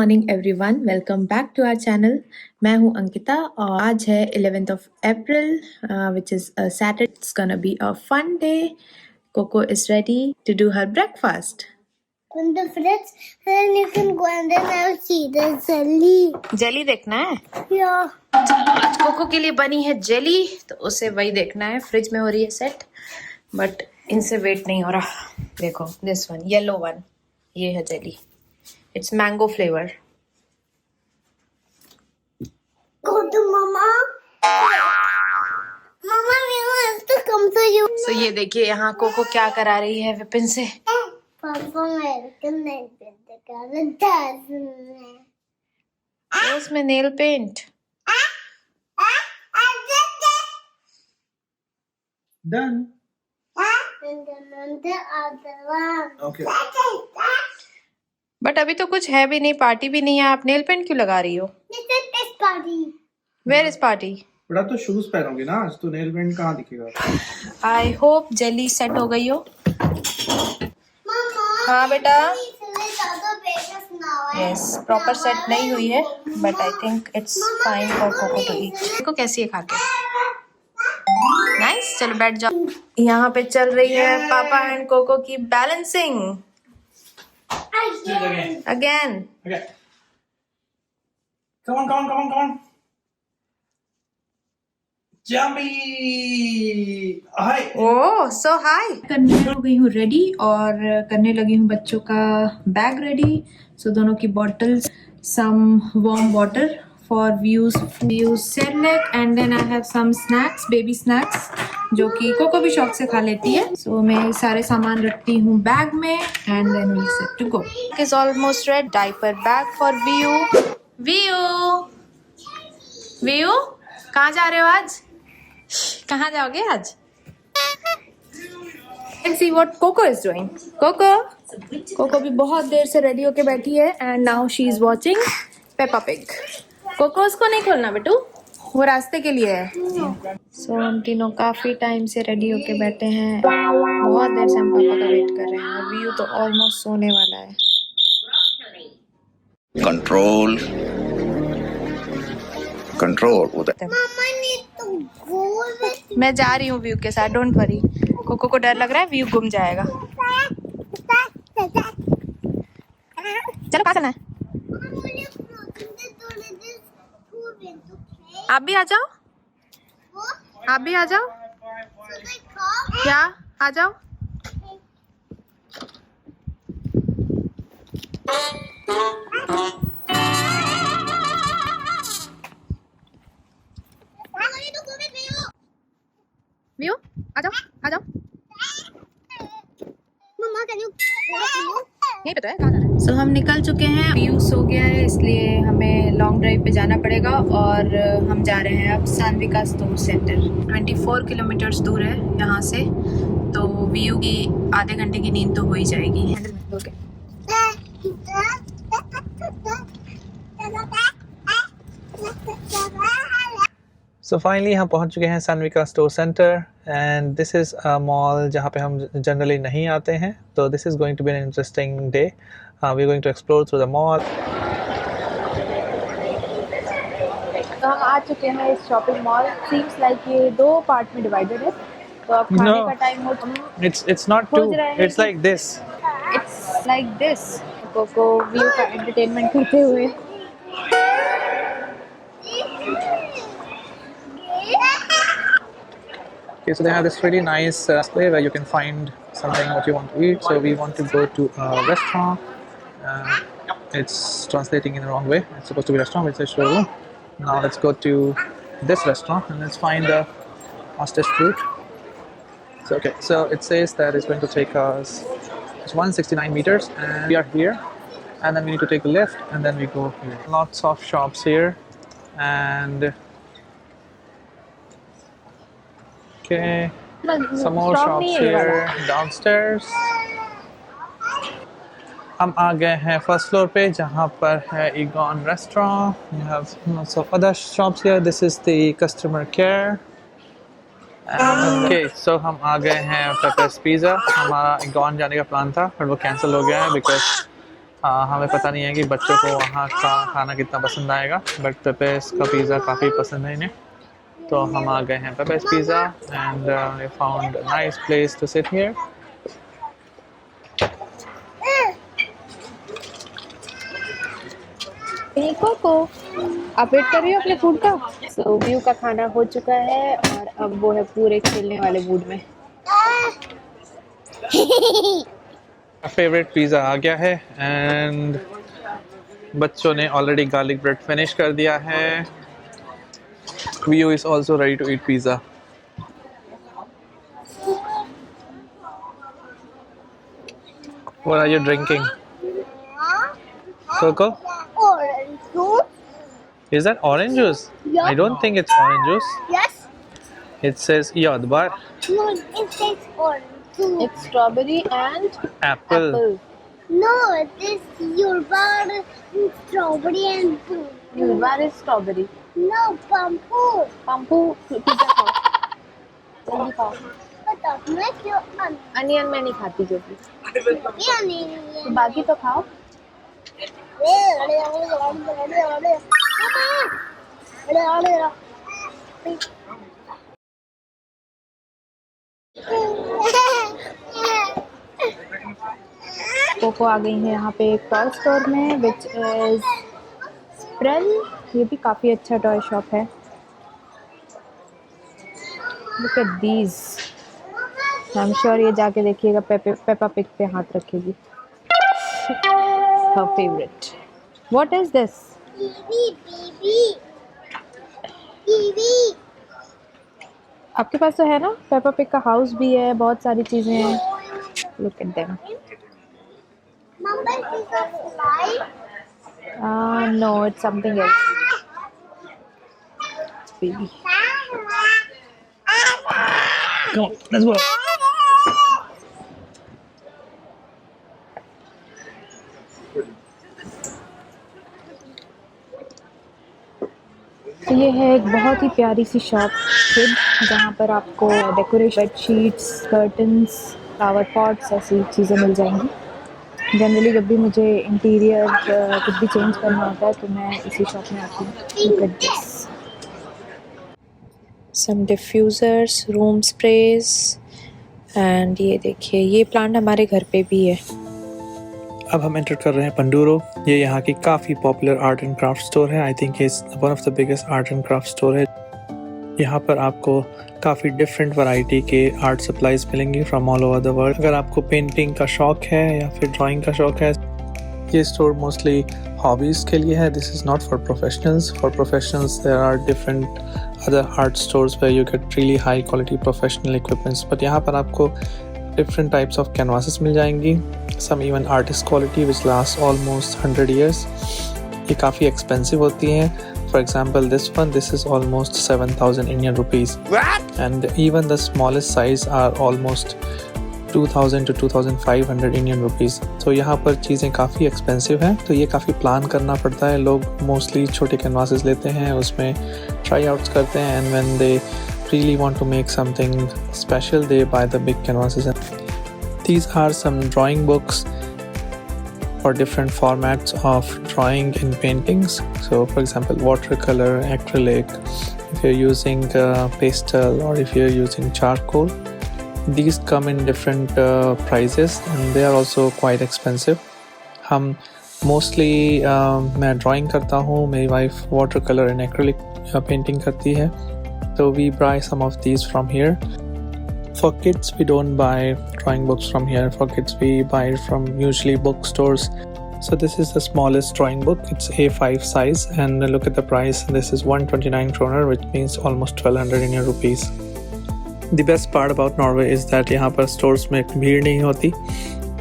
Morning everyone, welcome back to our channel. मैं हूं अंकिता और आज है 11th of April, which is a Saturday. It's gonna be a fun day. Coco is ready to do her breakfast. In the fridge, then you can go and then I'll see the jelly. Jelly देखना है? Yeah. चलो आज cocoa के लिए बनी है jelly, तो उसे वही देखना है। फ्रिज में हो रही है सेट, बट इनसे वेट नहीं हो रहा। देखो दिस वन, येलो वन, ये है jelly. It's mango flavour. Go to mama. Mama, we want to come to you. तो ये देखिए यहाँ कोको क्या करा रही है विपिन से। Papa, मैं नहीं उसमें nail paint. Done. And then the other one. Okay. But अभी तो कुछ है भी नहीं, पार्टी भी नहीं है, आप नेल पेंट क्यों लगा रही हो? This is this party. Where is party? बड़ा तो शूज पहनोगे ना आज, तो नेल पेंट कहाँ दिखेगा? आई होप जेली सेट हो गई हो। Mama. हाँ बेटा। इसलिए ज़्यादा बेकस ना हो। यस, प्रॉपर सेट नहीं हुई है, but I think it's fine for Coco to eat. देखो कैसी है खा के। नाइस, चलो बैठ जाओ। यहाँ पे चल रही है पापा एंड कोको की balancing again. Okay. Come on, come on, come on, come on. Jumpy. Hi. Oh so high. करने हो गई हूँ रेडी और करने लगी हूँ बच्चों का बैग रेडी। सो दोनों की bottles, some warm water for Vyu's Cerelac and then I have some snacks, baby snacks, जो कि कोको भी शौक से खा लेती है। सो मैं सारे सामान रखती हूँ बैग में and then we set to go. Is almost ready. Diaper bag for Vyu. Vyu कहाँ जा रहे हो आज? कहाँ जाओगे आज? Let's see what Coco is doing. Coco भी बहुत देर से रेडी होके बैठी है and now she is watching Peppa Pig. Coco उसको नहीं खोलना बेटू, वो रास्ते के लिए है। So हम तीनों काफी टाइम से रेडी होके बैठे हैं, बहुत देर से हम पापा का वेट कर रहे हैं और व्यू तो ऑलमोस्ट सोने वाला है। Control Mama need to go with मैं जा रही हूँ व्यू के साथ, डोंट वरी। कोको को डर लग रहा है व्यू गुम जाएगा। चलो कहाँ चलना है? आप भी आ जाओ, आप भी आ जाओ। क्या आ जाओ? व्यू आ जाओ, आ जाओ। Mama, can you नहीं पता है कहाँ जाना है। सो हम निकल चुके हैं। व्यू सो गया है, इसलिए हमें लॉन्ग ड्राइव पे जाना पड़ेगा और हम जा रहे हैं अब सानविका स्टोर सेंटर। 24 किलोमीटर्स दूर है यहाँ से, तो व्यू की आधे घंटे की नींद तो हो ही जाएगी। So finally हम पहुंच चुके हैं Sanvika store center and this is a mall जहाँ पे हम generally नहीं आते हैं, तो this is going to be an interesting day. We're going to explore through the mall. तो हम आ चुके हैं इस शॉपिंग मॉल। सीम्स लाइक ये दो पार्ट में डिवाइडेड है, तो अब खाने No. का टाइम हो। It's not two, खोज रहे हैं it's like this. It's like this. Coco Vyu का एंटरटेनमेंट करते हुए। Okay, so they have this really nice display where you can find something what you want to eat. So we want to go to a restaurant. It's translating in the wrong way. It's supposed to be a restaurant, but it's a showroom. Now let's go to this restaurant and let's find the ostrich fruit. So okay, so it says that it's going to take us 169 meters, and we are here. And then we need to take a left, and then we go here. Lots of shops here, and okay, some more shops here downstairs. हम आ गए हैं first floor पे जहाँ पर है Egon restaurant. You have lots of other shops here. This is the customer care. Okay, so हम आ गए हैं Pepe's Pizza. हमारा Egon जाने का प्लान था पर वो कैंसिल हो गया है because हमें पता नहीं है कि बच्चों को वहाँ का खाना कितना पसंद आएगा, बट पेपेस का पिज़्ज़ा काफ़ी पसंद है इन्हें, तो हम आ गए हैं Pepe's pizza and we found nice place to sit here. Coco, आप वेट कर रही हो अपने फूड का? सो व्यू का खाना हो चुका है और अब वो है पूरे खेलने वाले मूड में। फेवरेट पिज़्ज़ा आ गया है एंड बच्चों ने ऑलरेडी गार्लिक ब्रेड फिनिश कर दिया है। Vio is also ready to eat pizza. What are you drinking? Coco? Orange juice. Is that orange juice? Yeah. I don't think it's orange juice. Yes. It says Yodbar. No, it says orange juice. It's strawberry and Apple. apple. No, it is your bar, strawberry and blue. Yulbar is strawberry. No, bamboo. Pampu pizza खाओ, जल्दी खाओ। But I'll make you onion मैं नहीं खाती क्योंकि, तो onion. बाकी तो खाओ। कोको आ गई है यहाँ पे एक टॉय स्टोर में विच इज स्प्रेल। ये भी काफ़ी अच्छा टॉय शॉप है। Look at these, I am sure ये जाके देखिएगा पेपा पिग पे हाथ रखेगी। her favorite. What is this? TV. आपके पास तो है ना, पेपा पिग का हाउस भी है, बहुत सारी चीजें हैं। Look at them. Mama, is a slide. No, it's something else. It's baby. Come on, let's go. तो ये है एक बहुत ही प्यारी सी शॉप किड, जहाँ पर आपको decoration, bedsheets, curtains, flower pots ऐसी चीज़ें मिल जाएंगी। जनरली जब भी मुझे इंटीरियर कुछ भी चेंज करना होता है तो मैं इसी शॉप में आती हूँ। Look at this, some diffusers, room sprays and ये देखिए, ये प्लांट हमारे घर पे भी है। अब हम एंटर कर रहे हैं पंडूरो। ये यहाँ की काफ़ी popular art and craft store है। आई थिंक ये one of the biggest art and craft store है। यहाँ पर आपको काफ़ी डिफरेंट वैरायटी के आर्ट सप्लाईज मिलेंगी from all over the world. अगर आपको पेंटिंग का शौक है या फिर ड्राइंग का शौक है, ये स्टोर मोस्टली हॉबीज़ के लिए है। This is not for professionals. For professionals there are different other art stores where you get really high quality professional equipments, but यहाँ पर आपको different types of canvases मिल जाएंगी, some even artist quality which lasts almost 100 years। ये काफ़ी expensive होती हैं। For example, this is almost 7,000 Indian rupees, and even the smallest size are almost 2,000 to 2,500 Indian rupees। तो यहाँ पर चीज़ें काफ़ी expensive हैं, तो ये काफ़ी प्लान करना पड़ता है। लोग mostly छोटे canvases लेते हैं, उसमें try outs करते हैं, and when they really want to make something special they buy the big canvases। These are some drawing books for different formats of drawing and paintings. So for example, watercolor, acrylic, if you're using pastel or if you're using charcoal, these come in different prices and they are also quite expensive। हम mostly मैं drawing करता हूँ, मेरी wife watercolor and acrylic painting करती है, so we buy some of these from here। For kids we don't buy drawing books from here. For kids we buy from usually bookstores। So this is the smallest drawing book, it's A5 size, and look at the price, this is 129 kroner, which means almost 1200 Indian rupees। The best part about Norway is that यहाँ पर stores में भीड़ नहीं होती।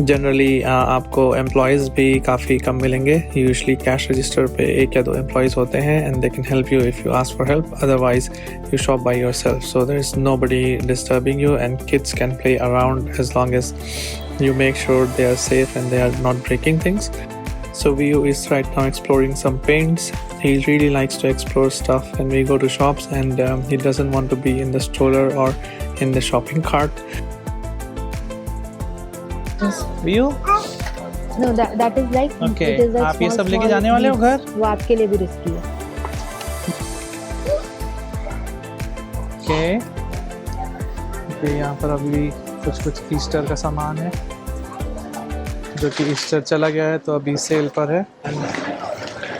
Generally आपको employees भी काफ़ी कम मिलेंगे। यूजुअली कैश रजिस्टर पे 1 या 2 एम्प्लॉयज़ होते हैं and they can help you if you ask for help, otherwise you shop by yourself, so there is nobody disturbing you and kids can play around as long as you make sure they are safe and they are not breaking things। So Vio is right now exploring some paints. He really likes to explore stuff when we go to shops, and he doesn't want to be in the stroller or in the shopping cart। Vio, No, that is like Okay, it is like आप ये small, सब लेके small जाने वाले हो beads. घर? वो आपके लिए भी रिस्की है. ओके, तो यहाँ पर अभी कुछ ईस्टर का सामान है जो कि ईस्टर चला गया है तो अभी सेल पर है.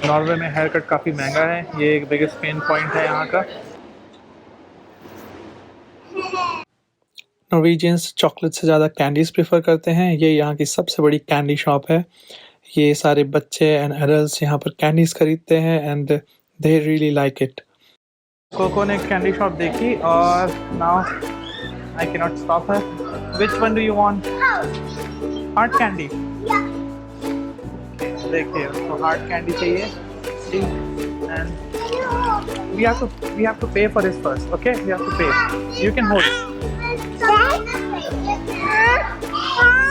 नॉर्वे में हेयर कट काफ़ी महंगा है, ये एक बिगेस्ट पेन पॉइंट है यहाँ का. नॉर्वेजियंस चॉकलेट से ज़्यादा कैंडीज़ प्रेफर करते हैं. ये यहाँ की सबसे बड़ी कैंडी शॉप है. ये सारे बच्चे एंड एडल्ट्स यहाँ पर कैंडीज़ खरीदते हैं and they really like it. Coco ने कैंडी शॉप देखी और now I can not stop her. Which one do you want? Heart candy. देखिए उसको हार्ट कैंडी चाहिए and we have to pay for this first. Okay, we have to pay. You can hold it.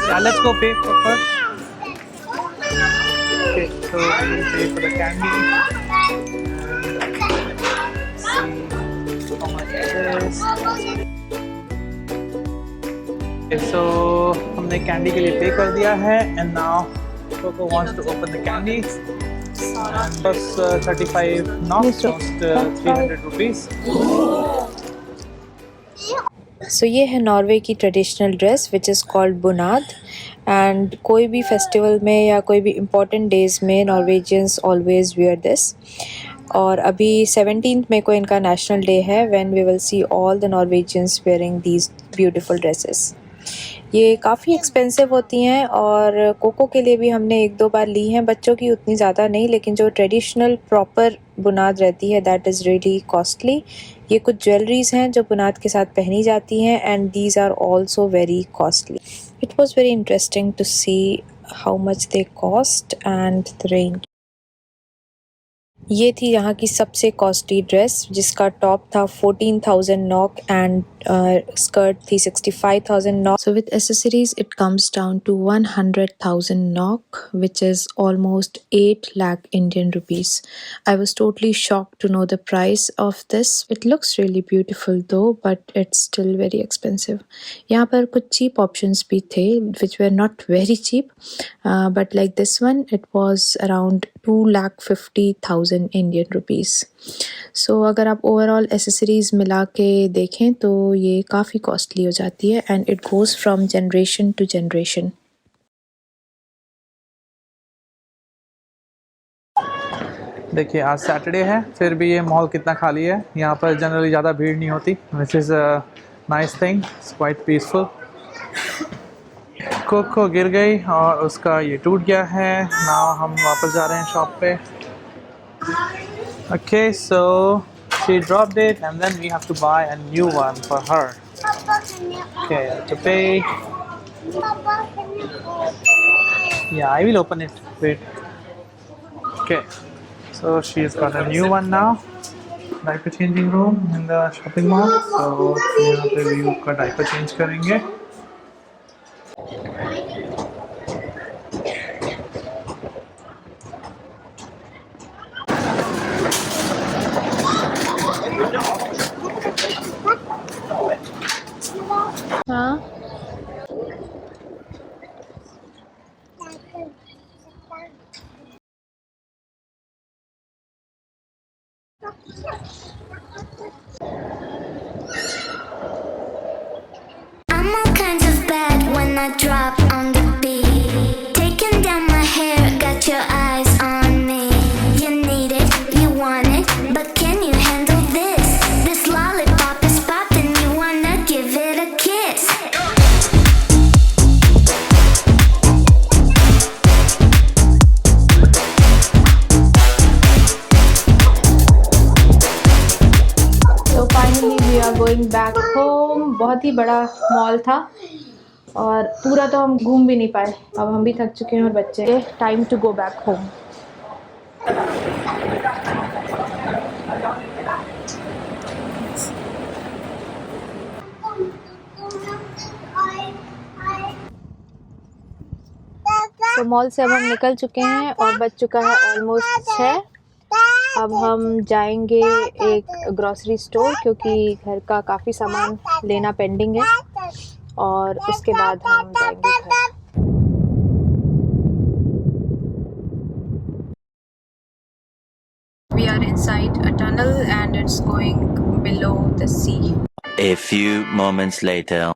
Yeah, let's go pay for first. Okay, so we will pay for the candy. See how much it is. Okay, so हमने candy के लिए पे कर दिया है and now Coco wants to open the candy. Plus 35 NOK, cost 300 rupees. सो ये है Norway की traditional dress which is called bunad. And कोई भी फेस्टिवल में या कोई भी इम्पोर्टेंट डेज़ में नॉर्वेजियंस ऑलवेज़ वियर दिस. और अभी 17th में को इनका नेशनल डे है when we will see all the Norwegians wearing these beautiful dresses. ये काफ़ी एक्सपेंसिव होती हैं और कोको के लिए भी हमने 1-2 बार ली हैं. बच्चों की उतनी ज़्यादा नहीं, लेकिन जो ट्रेडिशनल प्रॉपर बुनाद रहती है दैट इज़ रियली कॉस्टली. ये कुछ ज्वेलरीज़ हैं जो बुनाद के साथ पहनी जाती हैं and these are also very costly. It was very interesting to see how much they cost and the range. ये थी यहाँ की सबसे कॉस्टली ड्रेस जिसका टॉप था 14,000 NOK एंड स्कर्ट थी 65,000 NOK. So with accessories it comes down to 100,000 NOK, which is almost 8 lakh Indian rupees. I was totally shocked to know the price of this. It looks really beautiful though, but it's still very expensive. यहाँ पर कुछ cheap options भी थे which were not very cheap, but like this one it was around 2,50,000 Indian rupees. So अगर आप overall accessories मिला के देखें तो ये काफ़ी कॉस्टली हो जाती है and it goes from generation to generation. देखिए आज सैटरडे है फिर भी ये मॉल कितना खाली है. यहाँ पर जनरली ज़्यादा भीड़ नहीं होती, which is a nice thing. It's quite peaceful. Coco गिर गई और उसका ये टूट गया है. नाउ हम वापस जा रहे हैं शॉप पे. Okay, so she dropped it and then we have to buy a new one for her. Okay, to pay. Yeah, I will open it. Wait. Okay, so she's got a new one now. Diaper changing room in the shopping mall. So यहाँ पे भी उसका diaper change करेंगे. हाँ I'm all kinds of bad when I drop on the beat. Taking down my hair, got your eyes on me. You need it, you want it, but can you handle this? This lollipop is popping, you wanna give it a kiss. तो finally we are going back home. बहुत ही बड़ा mall था और पूरा तो हम घूम भी नहीं पाए. अब हम भी थक चुके हैं और बच्चे. Time to go back home. तो मॉल से अब हम निकल चुके हैं और बज चुका है ऑलमोस्ट 6. अब हम जाएंगे एक ग्रॉसरी स्टोर क्योंकि घर का काफ़ी सामान लेना पेंडिंग है और उसके बाद हम जाएंगे घर. are inside a tunnel and it's going below the sea. A few moments later.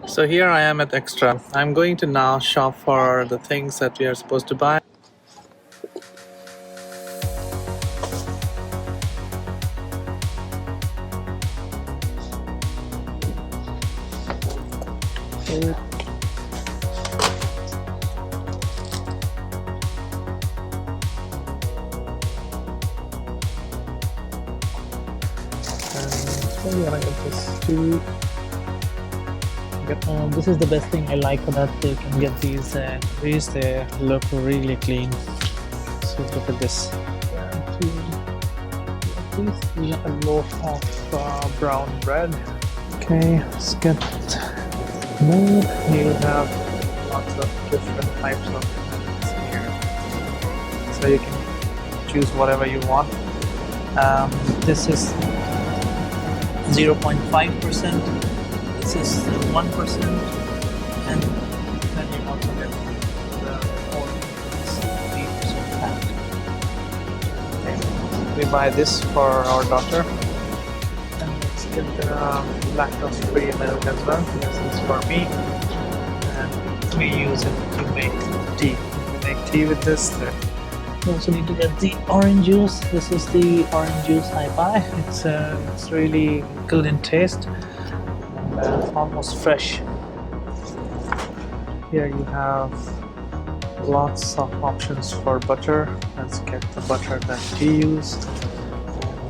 So here I am at Extra. I'm going to now shop for the things that we are supposed to buy. I get this too. This is the best thing I like that you can get these trees. They look really clean. So look at this. We have a loaf of brown bread. Okay, let's get more. You have lots of different types of things here, so you can choose whatever you want. This is 0.5%. This is 1%, and then you also get the whole 3% fat. Okay. We buy this for our daughter, and let's get the lactose-free milk as well. This is for me, and we use it to make tea. We make tea with this. We also need to get the orange juice. This is the orange juice I buy. It's really good in taste. Almost fresh. Here you have lots of options for butter. Let's get the butter that we use.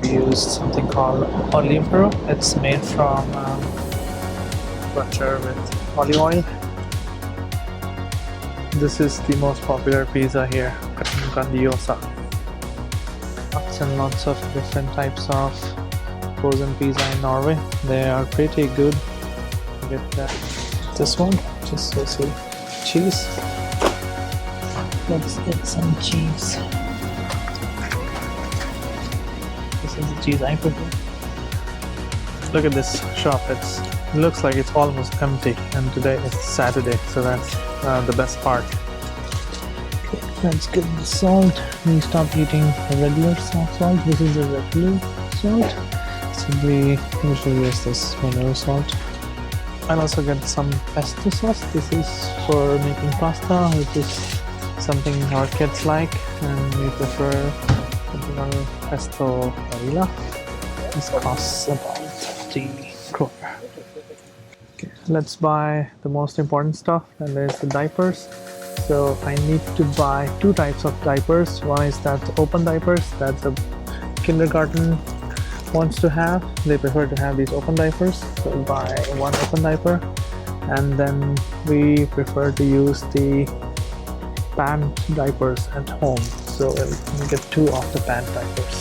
We use something called Olivero. It's made from butter with olive oil. This is the most popular pizza here, Grandiosa. Lots and lots of different types of frozen pizza in Norway. They are pretty good. Get this one, just so sweet. Cheese. Let's get some cheese. This is the cheese I prefer. Look at this shop. It looks like it's almost empty, and today it's Saturday, so that's the best part. Okay, let's get the salt. We stop eating the regular salt. This is the regular salt. So we usually use this mineral salt. I'll also get some pesto sauce. This is for making pasta, which is something our kids like, and we prefer the pesto varilla. This costs about 3 kroner. Okay, let's buy the most important stuff, and there's the diapers. So I need to buy 2 types of diapers. One is that open diapers that the kindergarten wants to have. They prefer to have these open diapers, so we'll buy 1 open diaper, and then we prefer to use the pant diapers at home, so we'll get 2 of the pant diapers.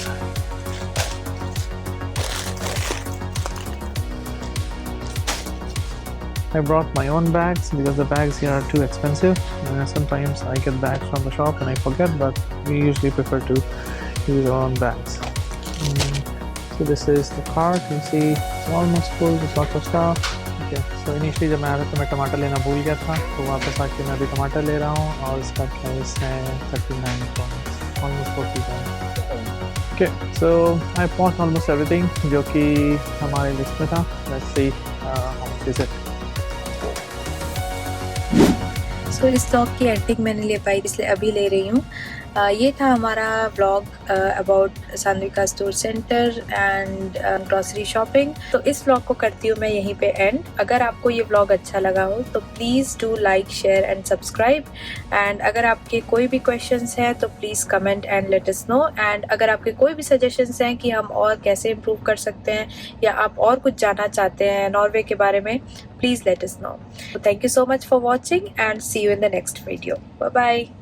I brought my own bags because the bags here are too expensive. Sometimes I get bags from the shop and I forget, but we usually prefer to use our own bags. So this is the cart. You see it's almost full with lots of stuff. Okay, so initially जब मैं आया तो मैं टमाटर लेना भूल गया था, तो वापस आके मैं अभी टमाटर ले रहा हूँ, और इसका प्राइस है 39 pounds, almost 40 pounds. Okay, so I bought almost everything जो कि हमारे लिस्ट में था. Let's see how much is it. So इस स्टॉक की एडिटिंग मैंने ले पाई, इसलिए अभी ले रही हूँ. ये था हमारा vlog about Sanvika store centre and grocery shopping. तो इस व्लॉग को करती हूँ मैं यहीं पे एंड. अगर आपको ये व्लॉग अच्छा लगा हो तो please do like, share and subscribe. And अगर आपके कोई भी क्वेश्चंस हैं तो please comment and let us know. And अगर आपके कोई भी सजेशंस हैं कि हम और कैसे इम्प्रूव कर सकते हैं, या आप और कुछ जानना चाहते हैं नॉर्वे के बारे में, please let us know. So thank you so much for watching and see you in the next video. Bye bye.